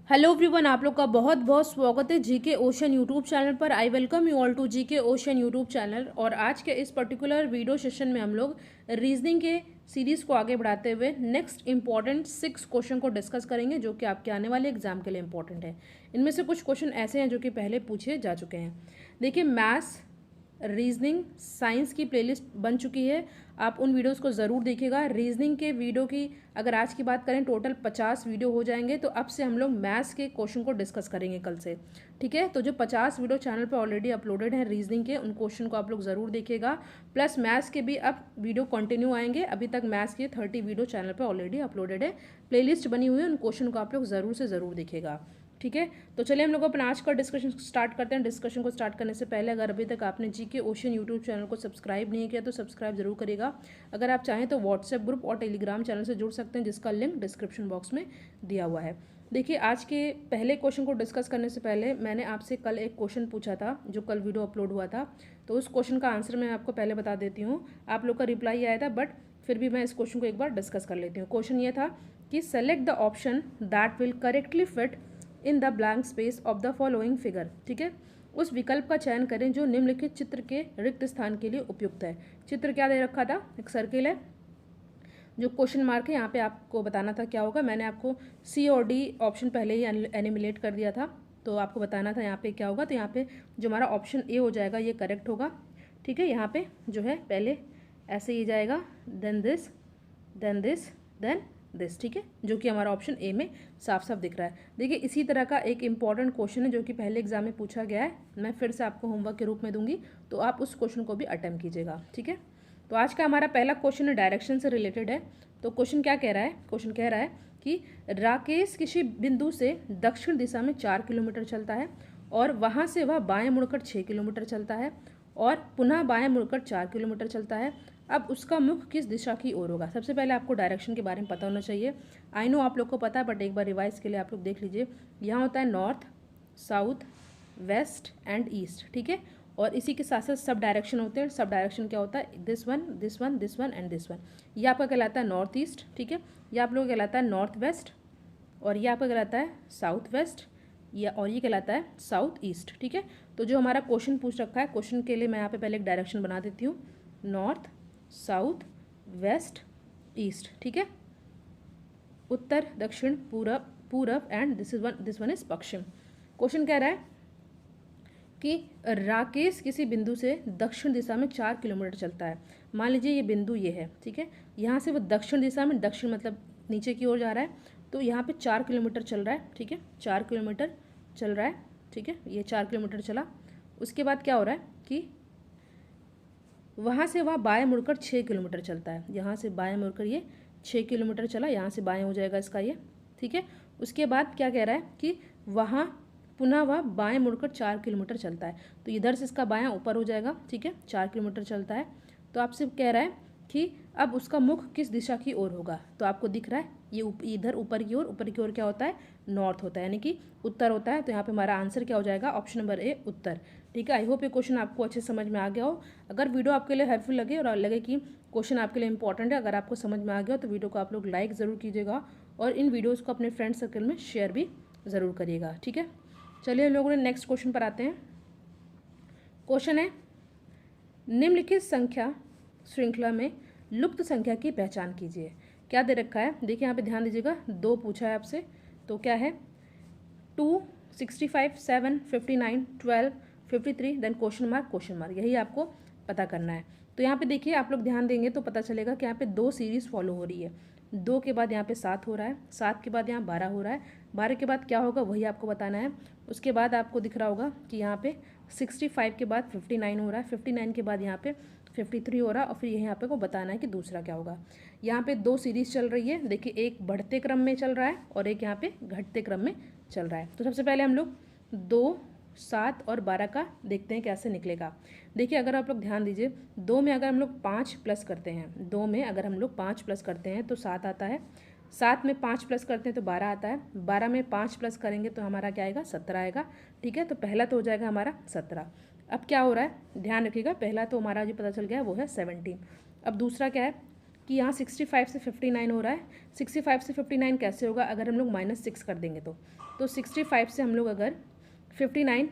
Hello everyone, आप लोग का बहुत बहुत स्वागत है जीके ओशन यूट्यूब चैनल पर। I welcome you all to GK ocean YouTube channel. और आज के इस पर्टिकुलर वीडियो सेशन में हम लोग रीजनिंग के सीरीज़ को आगे बढ़ाते हुए नेक्स्ट इंपॉर्टेंट 6 क्वेश्चन को डिस्कस करेंगे जो कि आपके आने वाले एग्जाम के लिए इंपॉर्टेंट है। इनमें से कुछ क्वेश्चन ऐसे हैं जो कि पहले पूछे जा चुके हैं। देखिए, मैथ्स, रीजनिंग, साइंस की प्लेलिस्ट बन चुकी है, आप उन वीडियोस को ज़रूर देखिएगा। रीजनिंग के वीडियो की अगर आज की बात करें टोटल 50 वीडियो हो जाएंगे, तो अब से हम लोग मैथ्स के क्वेश्चन को डिस्कस करेंगे कल से। ठीक है, तो जो 50 वीडियो चैनल पर ऑलरेडी अपलोडेड हैं रीजनिंग के, उन क्वेश्चन को आप लोग ज़रूर देखिएगा। प्लस मैथ्स के भी अब वीडियो कंटिन्यू आएंगे। अभी तक मैथ्स के 30 वीडियो चैनल पर ऑलरेडी अपलोडेड है, प्लेलिस्ट बनी हुई है, उन क्वेश्चन को आप लोग ज़रूर से ज़रूर देखिएगा। ठीक है, तो चलिए हम लोग अपना आज का डिस्कशन स्टार्ट करते हैं। डिस्कशन को स्टार्ट करने से पहले अगर अभी तक आपने जीके ओशन यूट्यूब चैनल को सब्सक्राइब नहीं किया तो सब्सक्राइब जरूर करिएगा। अगर आप चाहें तो व्हाट्सएप ग्रुप और टेलीग्राम चैनल से जुड़ सकते हैं, जिसका लिंक डिस्क्रिप्शन बॉक्स में दिया हुआ है। देखिए, आज के पहले क्वेश्चन को डिस्कस करने से पहले मैंने आपसे कल एक क्वेश्चन पूछा था जो कल वीडियो अपलोड हुआ था, तो उस क्वेश्चन का आंसर मैं आपको पहले बता देती हूँ। आप लोग का रिप्लाई आया था, बट फिर भी मैं इस क्वेश्चन को एक बार डिस्कस कर लेती हूँ। क्वेश्चन ये था कि select the option that will correctly fit in the blank space of the following figure. ठीक है, उस विकल्प का चयन करें जो निम्नलिखित चित्र के रिक्त स्थान के लिए उपयुक्त है। चित्र क्या दे रखा था? एक सर्किल है, जो क्वेश्चन मार्क है यहाँ पे आपको बताना था क्या होगा। मैंने आपको सी और डी ऑप्शन पहले ही एनिमिलेट कर दिया था, तो आपको बताना था यहाँ पे क्या होगा। तो यहाँ पे जो हमारा ऑप्शन ए हो जाएगा ये करेक्ट होगा। ठीक है, यहाँ पे जो है पहले ऐसे ही जाएगा, then this, then this, then this. ठीक है, जो कि हमारा ऑप्शन ए में साफ साफ दिख रहा है। देखिए, इसी तरह का एक इंपॉर्टेंट क्वेश्चन है जो कि पहले एग्जाम में पूछा गया है, मैं फिर से आपको होमवर्क के रूप में दूंगी, तो आप उस क्वेश्चन को भी अटेम्प्ट कीजिएगा। ठीक है, तो आज का हमारा पहला क्वेश्चन डायरेक्शन से रिलेटेड है। तो क्वेश्चन क्या कह रहा है? क्वेश्चन कह रहा है कि राकेश किसी बिंदु से दक्षिण दिशा में 4 किलोमीटर चलता है और वहाँ से वह बाएं मुड़कर 6 किलोमीटर चलता है और पुनः बाएं मुड़कर 4 किलोमीटर चलता है। अब उसका मुख किस दिशा की ओर होगा? सबसे पहले आपको डायरेक्शन के बारे में पता होना चाहिए। आई नो आप लोग को पता है, बट एक बार रिवाइज के लिए आप लोग देख लीजिए। यहाँ होता है north, south, west and east. ठीक है, और इसी के साथ साथ सब डायरेक्शन होते हैं। सब डायरेक्शन क्या होता है? This one, this one, this one and this one. ये आपका कहलाता है नॉर्थ ईस्ट। ठीक है, ये आप लोग कहलाता है नॉर्थ वेस्ट, और ये आपका कहलाता है साउथ वेस्ट, या और ये कहलाता है साउथ ईस्ट। ठीक है, तो जो हमारा क्वेश्चन पूछ रखा है, क्वेश्चन के लिए मैं यहाँ पे पहले एक डायरेक्शन बना देती हूँ, नॉर्थ, साउथ, वेस्ट, ईस्ट। ठीक है, उत्तर, दक्षिण, पूरब, पूरब and this one is Paschim. Question कह रहा है कि राकेश किसी बिंदु से दक्षिण दिशा में 4 किलोमीटर चलता है। मान लीजिए ये बिंदु ये है। ठीक है, यहाँ से वो दक्षिण दिशा में, दक्षिण मतलब नीचे की ओर जा रहा है, तो यहाँ पे 4 किलोमीटर चल रहा है। ठीक है, 4 किलोमीटर चल रहा है। ठीक है, ये 4 किलोमीटर चला। उसके बाद क्या हो रहा है कि वहाँ से वह बाएं मुड़कर 6 किलोमीटर चलता है। यहाँ से बाएं मुड़कर ये 6 किलोमीटर चला, यहाँ से बाएं हो जाएगा इसका ये। ठीक है, उसके बाद क्या कह रहा है कि वहाँ पुनः वह बाएं मुड़कर 4 किलोमीटर चलता है, तो इधर से इसका बायां ऊपर हो जाएगा। ठीक है, 4 किलोमीटर चलता है, तो आपसे कह रहा है कि अब उसका मुख किस दिशा की ओर होगा। तो आपको दिख रहा है ये इधर ऊपर की ओर। ऊपर की ओर क्या होता है? नॉर्थ होता है, यानी कि उत्तर होता है। तो यहाँ पे हमारा आंसर क्या हो जाएगा? ऑप्शन नंबर ए, उत्तर। ठीक है, आई होप ये क्वेश्चन आपको अच्छे समझ में आ गया हो। अगर वीडियो आपके लिए हेल्पफुल लगे और लगे कि क्वेश्चन आपके लिए इंपॉर्टेंट है, अगर आपको समझ में आ गया तो वीडियो को आप लोग लाइक ज़रूर कीजिएगा और इन वीडियोज़ को अपने फ्रेंड सर्कल में शेयर भी ज़रूर करिएगा। ठीक है, चलिए लोगों ने नेक्स्ट क्वेश्चन पर आते हैं। क्वेश्चन है, निम्नलिखित संख्या श्रृंखला में लुप्त संख्या की पहचान कीजिए। क्या दे रखा है? देखिए यहाँ पे ध्यान दीजिएगा, 2 पूछा है आपसे। तो क्या है? 2, 65, 7, 59, 12, 53, देन क्वेश्चन मार्क, यही आपको पता करना है। तो यहाँ पे देखिए, आप लोग ध्यान देंगे तो पता चलेगा कि यहाँ पे 2 सीरीज फॉलो हो रही है। 2 के बाद यहाँ पे 7 हो रहा है, 7 के बाद यहाँ 12 हो रहा है, 12 के बाद क्या होगा वही आपको बताना है। उसके बाद आपको दिख रहा होगा कि यहाँ पे 65 के बाद 59 हो रहा है, 59 के बाद यहाँ पे 53 हो रहा है, और फिर यहाँ पे को बताना है कि दूसरा क्या होगा। यहाँ पे 2 सीरीज चल रही है। देखिए, एक बढ़ते क्रम में चल रहा है और एक यहाँ पे घटते क्रम में चल रहा है। तो सबसे पहले हम लोग 2, 7 और 12 का देखते हैं कैसे निकलेगा। देखिए, अगर आप लोग ध्यान दीजिए, 2 में अगर हम लोग 5 प्लस करते हैं, 2 में अगर हम लोग 5 प्लस करते हैं तो 7 आता है, 7 में 5 प्लस करते हैं तो 12 आता है, 12 में 5 प्लस करेंगे तो हमारा क्या आएगा? 17 आएगा। ठीक है, तो पहला तो हो जाएगा हमारा 17। अब क्या हो रहा है ध्यान रखिएगा, पहला तो हमारा जो पता चल गया है वो है 17। अब दूसरा क्या है? कि यहाँ 65 से 59 हो रहा है। 65 से 59 कैसे होगा, अगर हम लोग -6 कर देंगे तो 65 से हम लोग अगर 59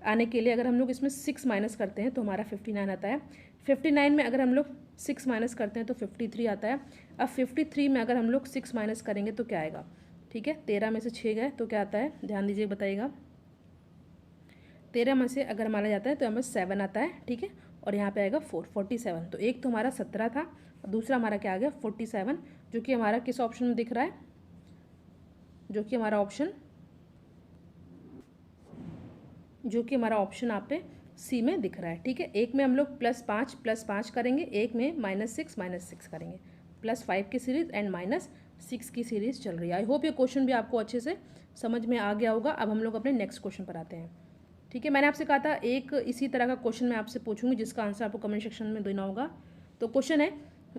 आने के लिए अगर हम लोग इसमें 6 माइनस करते हैं तो हमारा 59 आता है। 59 में अगर हम लोग 6 माइनस करते हैं तो 53 आता है। अब 53 में अगर हम लोग 6 माइनस करेंगे तो क्या आएगा, ठीक है। 13 में से 6 गए तो क्या आता है, ध्यान दीजिए बताइएगा। 13 में से अगर माना जाता है तो हमें 7 आता है, ठीक है। और यहाँ पे आएगा 47। तो एक तो हमारा 17 था और दूसरा हमारा क्या आ गया 47, जो कि हमारा किस ऑप्शन में दिख रहा है, जो कि हमारा ऑप्शन आप पे सी में दिख रहा है, ठीक है। एक में हम लोग +5 करेंगे, एक में -6 करेंगे। +5 की सीरीज एंड -6 की सीरीज चल रही है। आई होप ये क्वेश्चन भी आपको अच्छे से समझ में आ गया होगा। अब हम लोग अपने नेक्स्ट क्वेश्चन पर आते हैं, ठीक है। मैंने आपसे कहा था एक इसी तरह का क्वेश्चन मैं आपसे पूछूंगी जिसका आंसर आपको कमेंट सेक्शन में देना होगा। तो क्वेश्चन है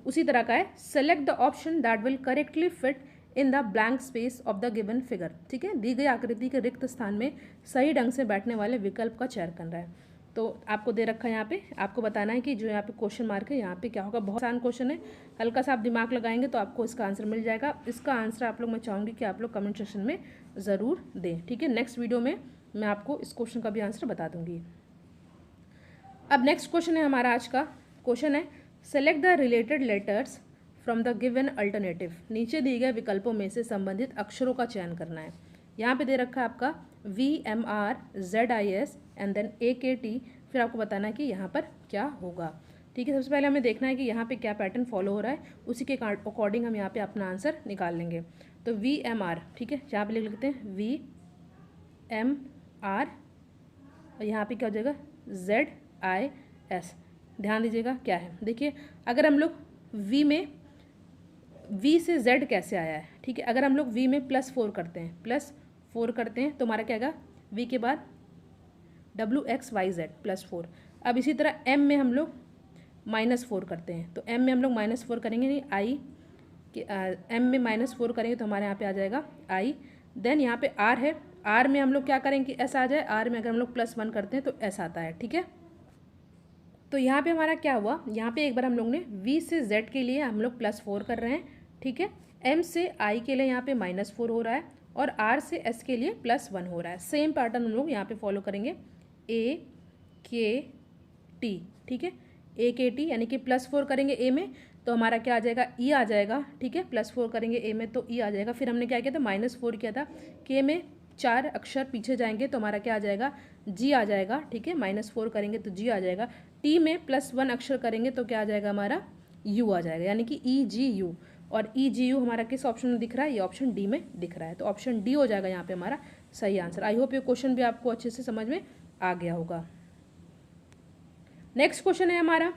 उसी तरह का है, select the option that will correctly fit in the blank space of the given figure, ठीक है। दी गई आकृति के रिक्त स्थान में सही ढंग से बैठने वाले विकल्प का चयन करना है। तो आपको दे रखा है यहाँ पे, आपको बताना है कि जो यहाँ पे क्वेश्चन मार्क है यहाँ पे क्या होगा। बहुत आसान क्वेश्चन है, हल्का सा आप दिमाग लगाएंगे तो आपको इसका आंसर मिल जाएगा। इसका आंसर आप लोग, मैं चाहूँगी कि आप लोग कमेंट सेक्शन में ज़रूर दें, ठीक है। नेक्स्ट वीडियो में मैं आपको इस क्वेश्चन का भी आंसर बता दूंगी। अब नेक्स्ट क्वेश्चन है हमारा आज का क्वेश्चन है, select the related letters from the given alternative. नीचे दिए गए विकल्पों में से संबंधित अक्षरों का चयन करना है। यहाँ पे दे रखा है आपका VMR ZIS and then AKT, फिर आपको बताना है कि यहाँ पर क्या होगा, ठीक है। सबसे पहले हमें देखना है कि यहाँ पे क्या पैटर्न फॉलो हो रहा है, उसी के अकॉर्डिंग हम यहाँ पे अपना आंसर निकाल लेंगे। तो VMR, ठीक है, यहाँ पे लिख लेते हैं VMR, यहाँ पे क्या हो जाएगा ZIS। ध्यान दीजिएगा क्या है, देखिए अगर हम लोग V से Z कैसे आया है, ठीक है। अगर हम लोग V में +4 करते हैं तो हमारा क्या आएगा, V के बाद WXYZ +4। अब इसी तरह M में हम लोग -4 करते हैं, तो M में हम लोग -4 करेंगे नहीं, I कि M में -4 करेंगे तो हमारे यहाँ पे आ जाएगा I। देन यहाँ पे R है, R में हम लोग क्या करेंगे, S आ जाए। R में अगर हम लोग +1 करते हैं तो S आता है, ठीक है। तो यहाँ पे हमारा क्या हुआ, यहाँ पे एक बार हम लोग ने V से Z के लिए हम लोग +4 कर रहे हैं, ठीक है। M से I के लिए यहाँ पे -4 हो रहा है और R से S के लिए +1 हो रहा है। सेम पैटर्न हम लोग यहाँ पे फॉलो करेंगे, AKT, ठीक है। AKT यानी कि +4 करेंगे A में तो हमारा क्या आ जाएगा, E आ जाएगा, ठीक है। +4 करेंगे A में तो E आ जाएगा। फिर हमने क्या किया था, -4 किया था, K में 4 अक्षर पीछे जाएंगे तो हमारा क्या आ जाएगा, G आ जाएगा, ठीक है। -4 करेंगे तो G आ जाएगा। T में +1 अक्षर करेंगे तो क्या आ जाएगा, हमारा U आ जाएगा, यानी कि EGU। और EGU हमारा किस ऑप्शन में दिख रहा है, ये ऑप्शन डी में दिख रहा है। तो ऑप्शन डी हो जाएगा यहाँ पे हमारा सही आंसर। आई होप ये क्वेश्चन भी आपको अच्छे से समझ में आ गया होगा। नेक्स्ट क्वेश्चन है हमारा,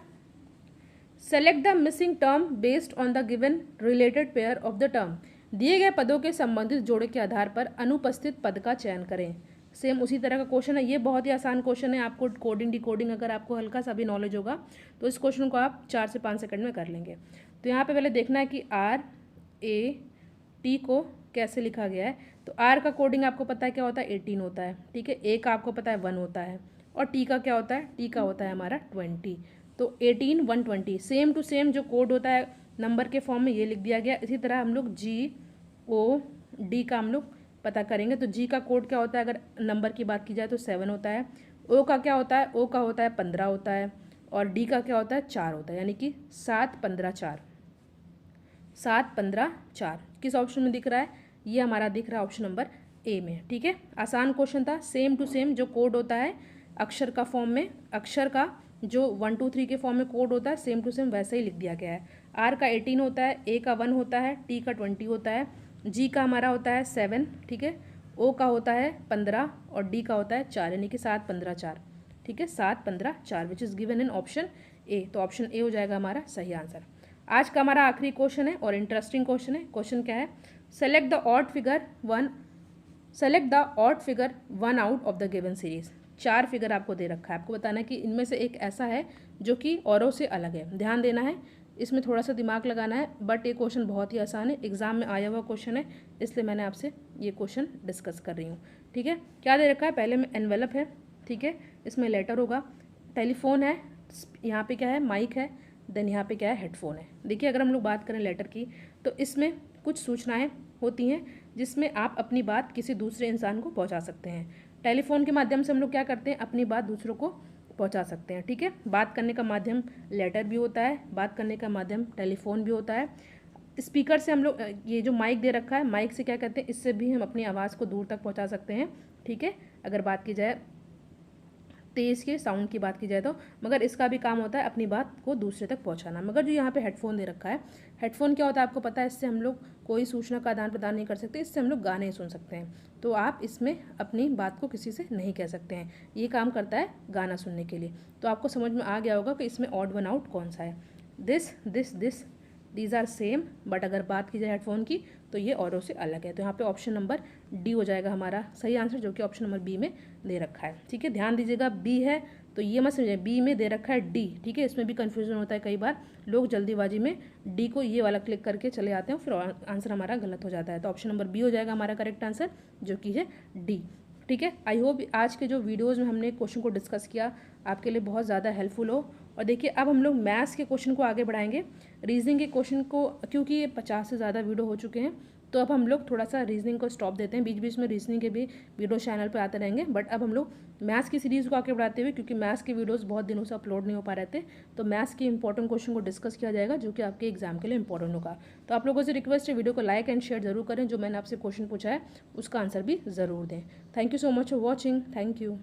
select the missing term based on the given related pair of the term. दिए गए पदों के संबंधित जोड़े के आधार पर अनुपस्थित पद का चयन करें। सेम उसी तरह का क्वेश्चन है, ये बहुत ही आसान क्वेश्चन है। आपको कोडिंग डिकोडिंग अगर आपको हल्का सा भी नॉलेज होगा तो इस क्वेश्चन को आप 4 से 5 सेकंड में कर लेंगे। तो यहाँ पे पहले देखना है कि RAT को कैसे लिखा गया है। तो R का कोडिंग आपको पता है क्या होता है, 18 होता है, ठीक है। A का आपको पता है 1 होता है और T का क्या होता है, T का होता है हमारा 20। तो 18 120 सेम टू सेम जो कोड होता है नंबर के फॉर्म में ये लिख दिया गया। इसी तरह हम लोग GOD का हम लोग पता करेंगे। तो G का कोड क्या होता है, अगर नंबर की बात की जाए तो 7 होता है। O का क्या होता है, O का होता है 15 होता है और D का क्या होता है 4 होता है, यानी कि 7 15 4। 7 15 4 किस ऑप्शन में दिख रहा है, ये हमारा दिख रहा है ऑप्शन नंबर A में, ठीक है। आसान क्वेश्चन था, सेम टू सेम जो कोड होता है अक्षर का फॉर्म में, अक्षर का जो 1 2 3 के फॉर्म में कोड होता है सेम टू सेम वैसे ही लिख दिया गया है। R का 18 होता है, A का 1 होता है, T का 20 होता है, G का हमारा होता है 7, ठीक है। O का होता है 15 और D का होता है 4, यानी कि 7 15 4, ठीक है। 7 15 4 which is given in option A। तो ऑप्शन A हो जाएगा हमारा सही आंसर। आज का हमारा आखिरी क्वेश्चन है और इंटरेस्टिंग क्वेश्चन है। क्वेश्चन क्या है, select the odd figure one out of the given series. 4 figure आपको दे रखा है, आपको बताना है कि इनमें से एक ऐसा है जो कि औरों से अलग है। ध्यान देना है, इसमें थोड़ा सा दिमाग लगाना है, बट ये क्वेश्चन बहुत ही आसान है, एग्जाम में आया हुआ क्वेश्चन है, इसलिए मैंने आपसे ये क्वेश्चन डिस्कस कर रही हूँ, ठीक है। क्या दे रखा है, पहले में एनवेलप है, ठीक है, इसमें लेटर होगा, टेलीफोन है, यहाँ पे क्या है माइक है, देन यहाँ पे क्या है, हेडफोन है। देखिए अगर हम लोग बात करें लेटर की, तो इसमें कुछ सूचनाएं होती हैं जिसमें आप अपनी बात किसी दूसरे इंसान को पहुँचा सकते हैं। टेलीफोन के माध्यम से हम लोग क्या करते हैं, अपनी बात दूसरों को पहुंचा सकते हैं, ठीक है। बात करने का माध्यम लेटर भी होता है, बात करने का माध्यम टेलीफोन भी होता है। स्पीकर से हम लोग, ये जो माइक दे रखा है, माइक से क्या कहते हैं, इससे भी हम अपनी आवाज़ को दूर तक पहुंचा सकते हैं, ठीक है। अगर बात की जाए तेज़ के साउंड की बात की जाए तो, मगर इसका भी काम होता है अपनी बात को दूसरे तक पहुंचाना। मगर जो यहाँ पे हेडफोन दे रखा है, हेडफोन क्या होता है आपको पता है, इससे हम लोग कोई सूचना का आदान प्रदान नहीं कर सकते, इससे हम लोग गाने सुन सकते हैं। तो आप इसमें अपनी बात को किसी से नहीं कह सकते हैं, ये काम करता है गाना सुनने के लिए। तो आपको समझ में आ गया होगा कि इसमें ऑड वन आउट कौन सा है। This this this these are same, but अगर बात की जाए हेडफोन की तो ये औरों से अलग है। तो यहाँ पे ऑप्शन नंबर डी हो जाएगा हमारा सही आंसर, जो कि ऑप्शन नंबर बी में दे रखा है, ठीक है। ध्यान दीजिएगा, बी है तो ये मत समझिए बी में दे रखा है डी, ठीक है। इसमें भी कन्फ्यूजन होता है, कई बार लोग जल्दीबाजी में डी को ये वाला क्लिक करके चले आते हैं, फिर आंसर हमारा गलत हो जाता है। तो ऑप्शन नंबर बी हो जाएगा हमारा करेक्ट आंसर, जो कि है डी, ठीक है। आई होप आज के जो वीडियोज़ में हमने क्वेश्चन को डिस्कस किया आपके लिए बहुत ज़्यादा हेल्पफुल हो। और देखिए अब हम लोग मैथ्स के क्वेश्चन को आगे बढ़ाएंगे। रीजनिंग के क्वेश्चन को, क्योंकि ये 50 से ज़्यादा वीडियो हो चुके हैं, तो अब हम लोग थोड़ा सा रीजनिंग को स्टॉप देते हैं। बीच बीच में रीजनिंग के भी वीडियो चैनल पे आते रहेंगे, बट अब हम लोग मैथ्स की सीरीज़ को आगे बढ़ाते हुए, क्योंकि मैथ्स के वीडियोस बहुत दिनों से अपलोड नहीं हो पा रहे थे, तो मैथ्स के इंपॉर्टेंट क्वेश्चन को डिस्कस किया जाएगा, जो कि आपके एग्जाम के लिए इंपॉर्टेंट होगा। तो आप लोगों से रिक्वेस्ट है, वीडियो को लाइक एंड शेयर जरूर करें, जो मैंने आपसे क्वेश्चन पूछा है उसका आंसर भी ज़रूर दें। Thank you so much for watching, thank you.